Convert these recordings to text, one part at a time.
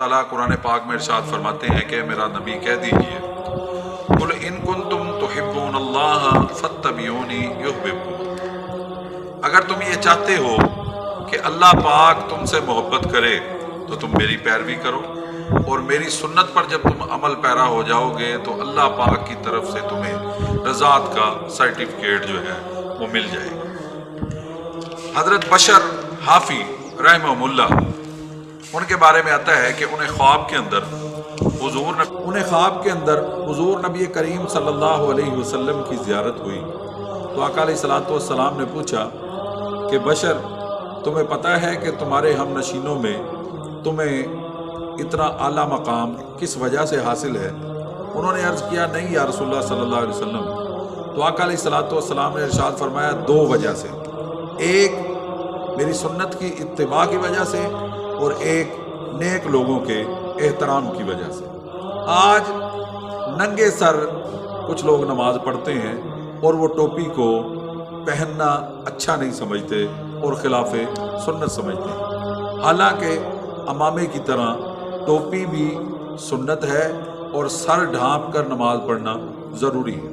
ताला कुरान पाक में इरशाद फरमाते हैं कि मेरा नबी कह दीजिए, कुल इन कुंतुम तुहिब्बूनल्लाह फत्तबिऊनी युहब्बुकुम। अगर तुम ये चाहते हो कि अल्लाह पाक तुमसे मोहब्बत करे तो तुम मेरी पैरवी करो, और मेरी सुन्नत पर जब तुम अमल पैरा हो जाओगे तो अल्लाह पाक की तरफ से तुम्हें रज़ात का सर्टिफिकेट जो है वो मिल जाएगा। हज़रत बशर हाफी रहमहुल्लाह, उनके बारे में आता है कि उन्हें ख्वाब के अंदर हुजूर नबी करीम सल्लल्लाहु अलैहि वसल्लम की ज़ियारत हुई तो आका अलैहिस्सलातु वस्सलाम ने पूछा कि बशर, तुम्हें पता है कि तुम्हारे हम नशीनों में तुम्हें इतना आला मकाम किस वजह से हासिल है? उन्होंने अर्ज़ किया, नहीं या रसूलुल्लाह सल्लल्लाहु अलैहि वसल्लम। तो आका अलैहिस्सलातु वस्सलाम ने इरशाद फरमाया, दो वजह से, एक मेरी सुन्नत की इत्तिबा की वजह से और एक नेक लोगों के एहतराम की वजह से। आज नंगे सर कुछ लोग नमाज पढ़ते हैं और वो टोपी को पहनना अच्छा नहीं समझते और खिलाफ सुन्नत समझते हैं। हालांकि अमामे की तरह टोपी भी सुन्नत है और सर ढांप कर नमाज पढ़ना ज़रूरी है।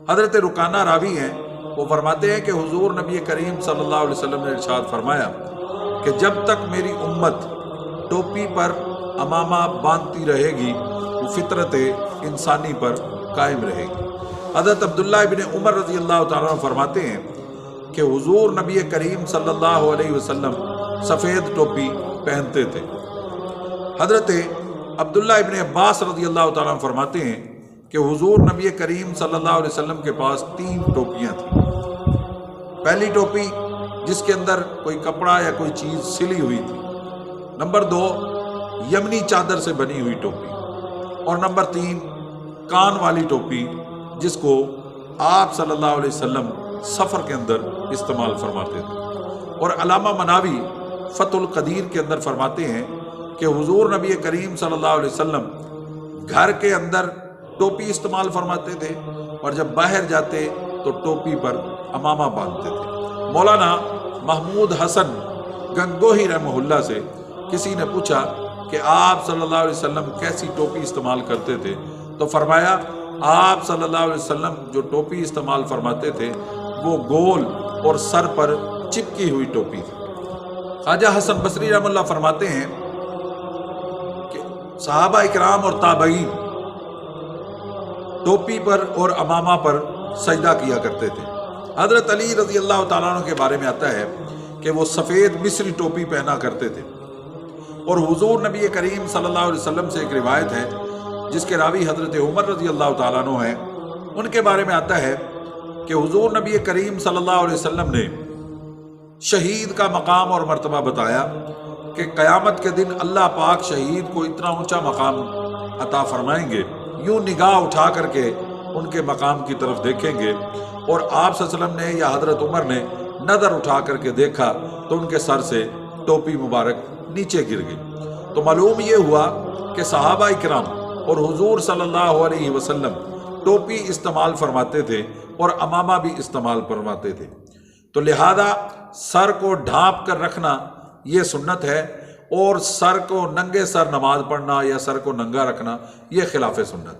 हज़रत रुकाना रावी हैं, वो फरमाते हैं कि हुजूर नबी करीम सल्लल्लाहु अलैहि वसल्लम ने इरशाद फरमाया कि जब तक मेरी उम्मत टोपी पर अमामा बांधती रहेगी वो फितरत इंसानी पर कायम रहेगी। हज़रत अब्दुल्लाह इब्न उमर रज़ी अल्लाह तआला अन्हु फरमाते हैं कि हुजूर नबी करीम सल्लल्लाहु अलैहि वसल्लम सफ़ेद टोपी पहनते थे। हज़रत अब्दुल्लाह इब्न अब्बास रज़ी अल्लाह तआला अन्हु फरमाते हैं कि हुजूर नबी करीम सल्लल्लाहु अलैहि वसल्लम के पास 3 टोपियाँ थीं। पहली टोपी जिसके अंदर कोई कपड़ा या कोई चीज़ सिली हुई थी, नंबर 2 यमनी चादर से बनी हुई टोपी, और नंबर 3 कान वाली टोपी जिसको आप सल्लल्लाहु अलैहि वसल्लम सफ़र के अंदर इस्तेमाल फरमाते थे। और अलामा मनावी फतुल कदीर के अंदर फरमाते हैं कि हुजूर नबी करीम सल्लल्लाहु अलैहि वसल्लम घर के अंदर टोपी इस्तेमाल फरमाते थे और जब बाहर जाते तो टोपी पर अमामा बांधते थे। मौलाना महमूद हसन गंगोही रहमहुल्लाह से किसी ने पूछा कि आप सल्लल्लाहु अलैहि वसल्लम कैसी टोपी इस्तेमाल करते थे? तो फरमाया, आप सल्लल्लाहु अलैहि वसल्लम जो टोपी इस्तेमाल फरमाते थे वो गोल और सर पर चिपकी हुई टोपी थी। ख्वाजा हसन बसरी रहमतुल्लाह फरमाते हैं कि सहाबा इकराम और ताबईन टोपी पर और अमामा पर सजदा किया करते थे। हज़रत अली रज़ी अल्लाह तआला अन्हु के बारे में आता है कि वो सफ़ेद मिस्री टोपी पहना करते थे। और हुजूर नबी करीम सल्लल्लाहु अलैहि वसल्लम से एक रिवायत है जिसके रावी हज़रत उमर रज़ी अल्लाह तआला अन्हु हैं। उनके बारे में आता है कि हुजूर नबी करीम सल्लल्लाहु अलैहि वसल्लम ने शहीद का मकाम और मर्तबा बताया कि क़यामत के दिन अल्लाह पाक शहीद को इतना ऊंचा मकाम अता फरमाएंगे, यूं निगाह उठा करके उनके मकाम की तरफ देखेंगे, और आप सल्लल्लाहु अलैहि वसल्लम ने या हज़रत उमर ने नज़र उठा करके देखा तो उनके सर से टोपी मुबारक नीचे गिर गई। तो मालूम ये हुआ कि सहाबा इकराम और हुजूर सल्लल्लाहु अलैहि वसल्लम टोपी इस्तेमाल फरमाते थे और अमामा भी इस्तेमाल फरमाते थे। तो लिहाजा सर को ढांप कर रखना ये सुन्नत है, और सर को नंगे सर नमाज पढ़ना या सर को नंगा रखना ये खिलाफ सुन्नत।